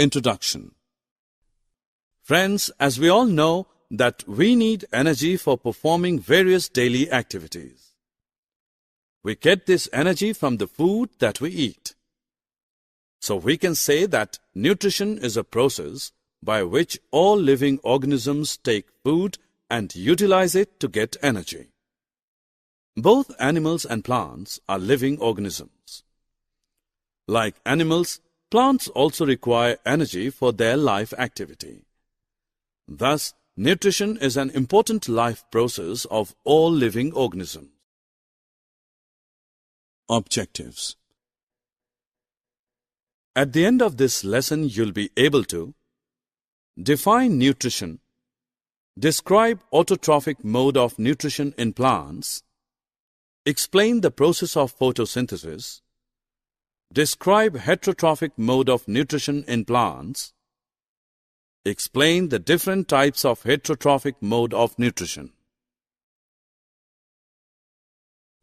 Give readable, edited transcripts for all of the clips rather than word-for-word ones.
Introduction. Friends, as we all know that we need energy for performing various daily activities. We get this energy from the food that we eat. So we can say that nutrition is a process by which all living organisms take food and utilize it to get energy. Both animals and plants are living organisms. Like animals, plants also require energy for their life activity. Thus, nutrition is an important life process of all living organisms. Objectives. At the end of this lesson, you'll be able to define nutrition, describe autotrophic mode of nutrition in plants, explain the process of photosynthesis, describe heterotrophic mode of nutrition in plants, explain the different types of heterotrophic mode of nutrition.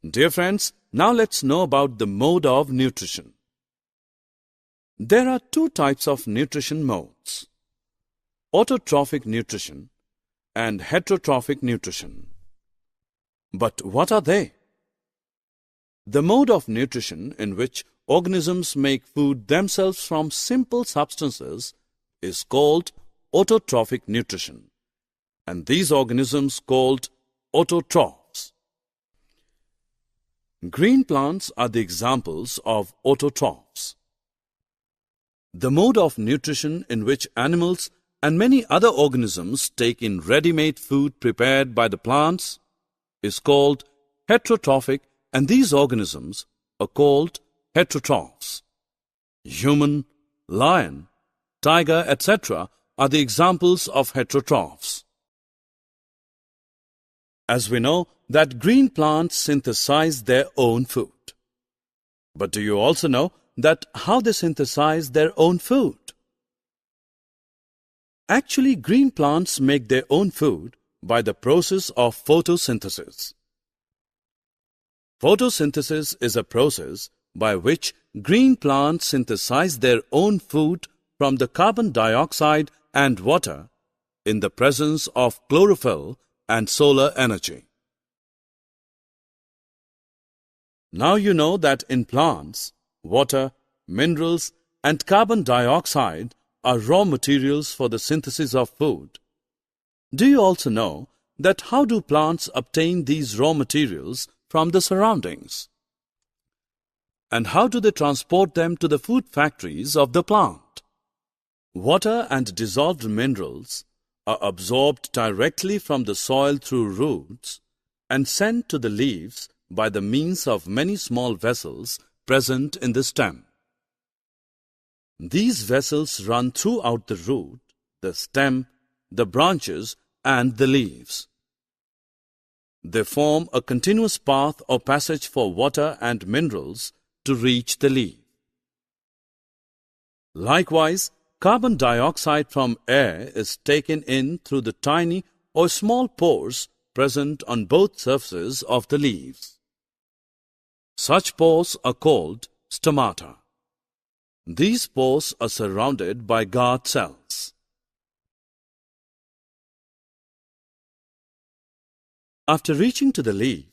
Dear friends, now let's know about the mode of nutrition. There are two types of nutrition modes: autotrophic nutrition and heterotrophic nutrition. But what are they? The mode of nutrition in which organisms make food themselves from simple substances is called autotrophic nutrition, and these organisms called autotrophs. Green plants are the examples of autotrophs. The mode of nutrition in which animals and many other organisms take in ready-made food prepared by the plants is called heterotrophic, and these organisms are called heterotrophs. Human, lion, tiger, etc. are the examples of heterotrophs. As we know that green plants synthesize their own food. But do you also know that how they synthesize their own food? Actually, green plants make their own food by the process of photosynthesis. Photosynthesis is a process by which green plants synthesize their own food from the carbon dioxide and water in the presence of chlorophyll and solar energy. Now you know that in plants, water, minerals, and carbon dioxide are raw materials for the synthesis of food. Do you also know that how do plants obtain these raw materials from the surroundings? And how do they transport them to the food factories of the plant? Water and dissolved minerals are absorbed directly from the soil through roots and sent to the leaves by the means of many small vessels present in the stem. These vessels run throughout the root, the stem, the branches, and the leaves. They form a continuous path or passage for water and minerals to reach the leaf. Likewise, carbon dioxide from air is taken in through the tiny or small pores present on both surfaces of the leaves. Such pores are called stomata. These pores are surrounded by guard cells. After reaching to the leaf,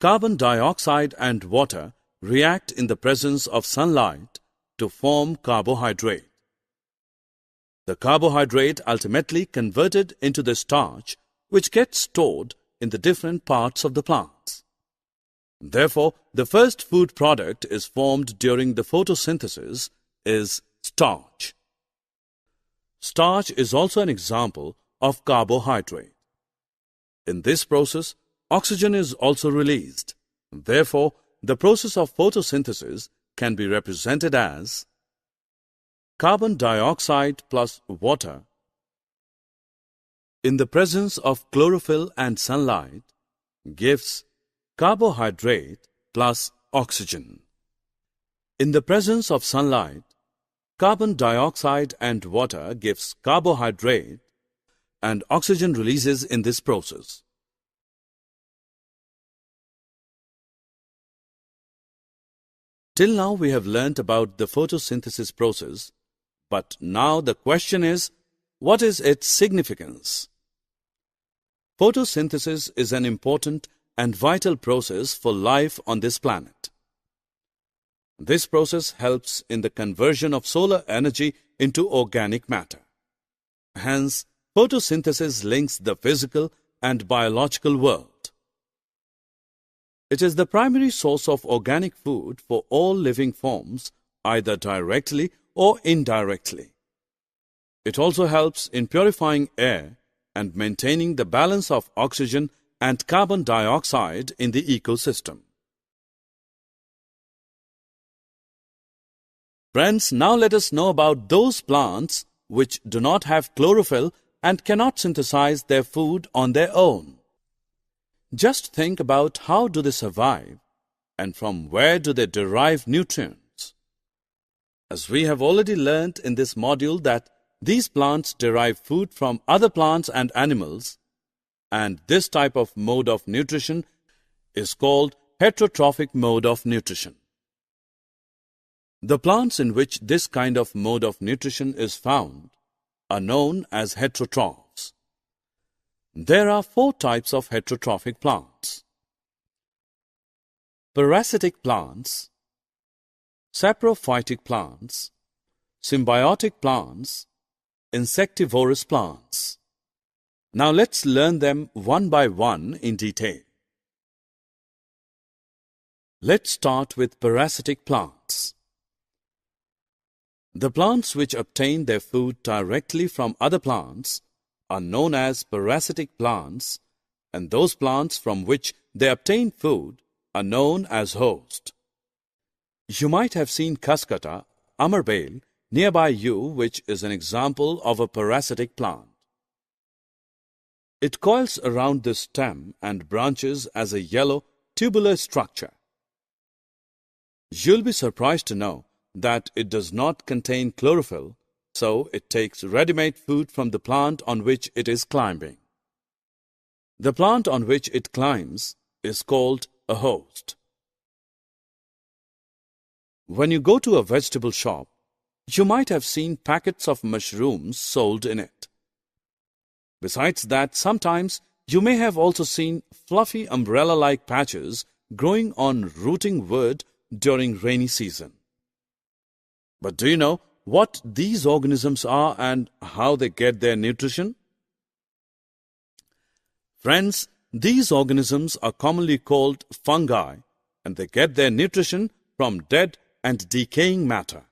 carbon dioxide and water react in the presence of sunlight to form carbohydrate. The carbohydrate ultimately converted into the starch, which gets stored in the different parts of the plants. Therefore, the first food product is formed during the photosynthesis is starch. Starch is also an example of carbohydrate. In this process, oxygen is also released. Therefore, the process of photosynthesis can be represented as carbon dioxide plus water in the presence of chlorophyll and sunlight gives carbohydrate plus oxygen. In the presence of sunlight, carbon dioxide and water gives carbohydrate and oxygen releases in this process. Till now we have learnt about the photosynthesis process But now the question is, what is its significance? Photosynthesis is an important and vital process for life on this planet. This process helps in the conversion of solar energy into organic matter. Hence, photosynthesis links the physical and biological world. It is the primary source of organic food for all living forms, either directly or indirectly. It also helps in purifying air and maintaining the balance of oxygen and carbon dioxide in the ecosystem. Friends, now let us know about those plants which do not have chlorophyll and cannot synthesize their food on their own. Just think about how do they survive and from where do they derive nutrients. As we have already learnt in this module that these plants derive food from other plants and animals, and this type of mode of nutrition is called heterotrophic mode of nutrition. The plants in which this kind of mode of nutrition is found are known as heterotrophs. There are 4 types of heterotrophic plants: parasitic plants, saprophytic plants, symbiotic plants, insectivorous plants. Now let's learn them one by one in detail. Let's start with parasitic plants. The plants which obtain their food directly from other plants are known as parasitic plants, and those plants from which they obtain food are known as host. You might have seen Khaskhata, Amarbale, nearby you, which is an example of a parasitic plant. It coils around the stem and branches as a yellow, tubular structure. You'll be surprised to know that it does not contain chlorophyll, so it takes ready-made food from the plant on which it is climbing. The plant on which it climbs is called a host. When you go to a vegetable shop, you might have seen packets of mushrooms sold in it. Besides that, sometimes you may have also seen fluffy umbrella-like patches growing on rooting wood during rainy season. But do you know what these organisms are and how they get their nutrition? Friends, these organisms are commonly called fungi, and they get their nutrition from dead and decaying matter.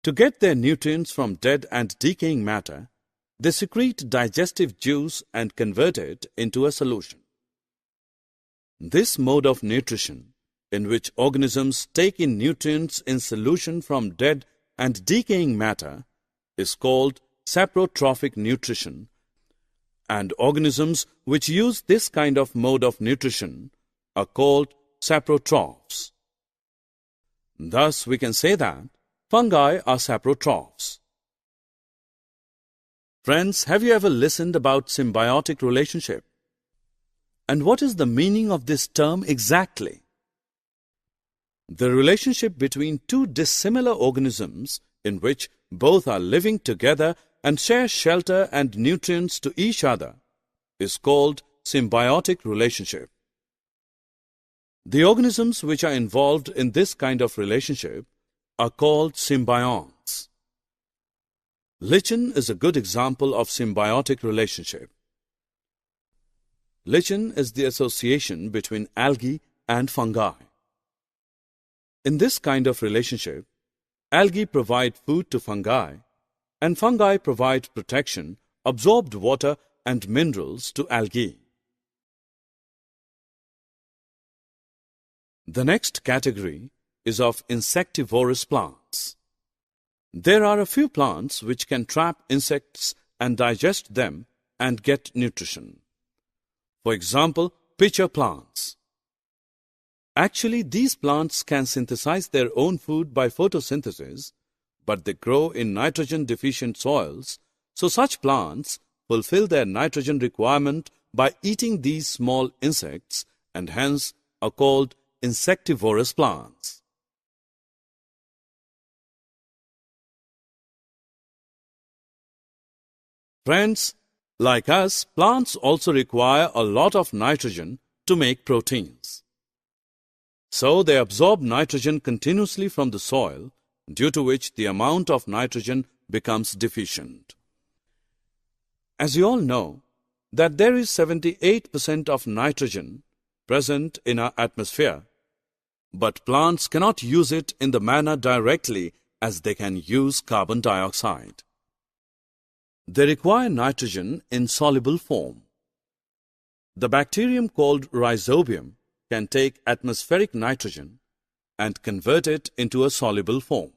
To get their nutrients from dead and decaying matter, they secrete digestive juice and convert it into a solution. This mode of nutrition, in which organisms take in nutrients in solution from dead and decaying matter, is called saprotrophic nutrition, and organisms which use this kind of mode of nutrition are called saprotrophs. Thus, we can say that fungi are saprotrophs. Friends, have you ever listened about symbiotic relationship? And what is the meaning of this term exactly? The relationship between 2 dissimilar organisms in which both are living together and share shelter and nutrients to each other is called symbiotic relationship. The organisms which are involved in this kind of relationship are called symbionts. Lichen is a good example of symbiotic relationship. Lichen is the association between algae and fungi. In this kind of relationship, algae provide food to fungi, and fungi provide protection, absorbed water and minerals to algae. The next category is of insectivorous plants. There are a few plants which can trap insects and digest them and get nutrition. For example, pitcher plants. Actually, these plants can synthesize their own food by photosynthesis, but they grow in nitrogen-deficient soils, so such plants fulfill their nitrogen requirement by eating these small insects and hence are called insectivorous plants. Friends, like us, plants also require a lot of nitrogen to make proteins. So they absorb nitrogen continuously from the soil, due to which the amount of nitrogen becomes deficient. As you all know, that there is 78% of nitrogen present in our atmosphere, but plants cannot use it in the manner directly as they can use carbon dioxide. They require nitrogen in soluble form. The bacterium called Rhizobium can take atmospheric nitrogen and convert it into a soluble form.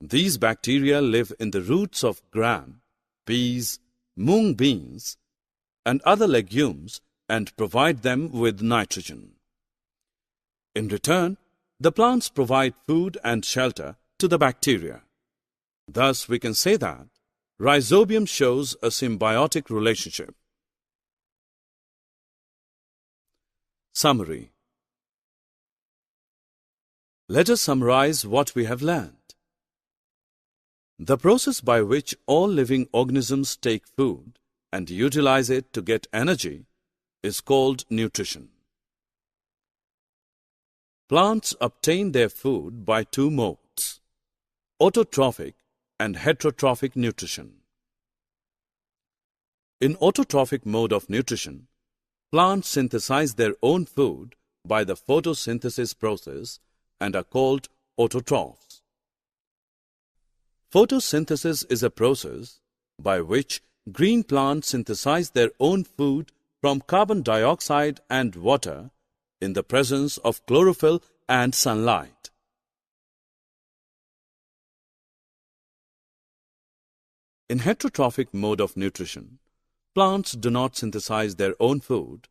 These bacteria live in the roots of gram, peas, mung beans, and other legumes and provide them with nitrogen. In return, the plants provide food and shelter to the bacteria. Thus, we can say that Rhizobium shows a symbiotic relationship. Summary. Let us summarize what we have learned. The process by which all living organisms take food and utilize it to get energy is called nutrition. Plants obtain their food by two modes, autotrophic and heterotrophic nutrition. In autotrophic mode of nutrition, plants synthesize their own food by the photosynthesis process and are called autotrophs. Photosynthesis is a process by which green plants synthesize their own food from carbon dioxide and water in the presence of chlorophyll and sunlight. In heterotrophic mode of nutrition, plants do not synthesize their own food,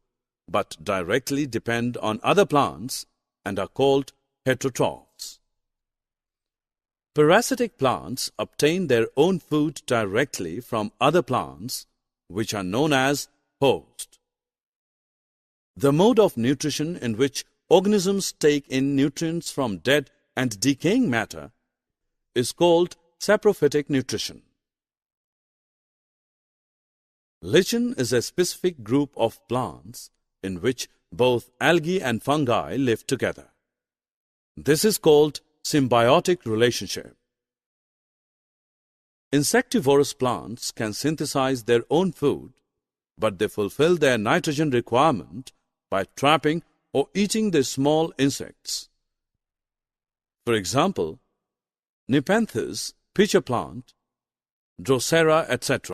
but directly depend on other plants and are called heterotrophs. Parasitic plants obtain their own food directly from other plants, which are known as host. The mode of nutrition in which organisms take in nutrients from dead and decaying matter is called saprophytic nutrition. Lichen is a specific group of plants in which both algae and fungi live together. This is called symbiotic relationship. Insectivorous plants can synthesize their own food, but they fulfill their nitrogen requirement by trapping or eating the small insects. For example, Nepenthes, pitcher plant, Drosera, etc.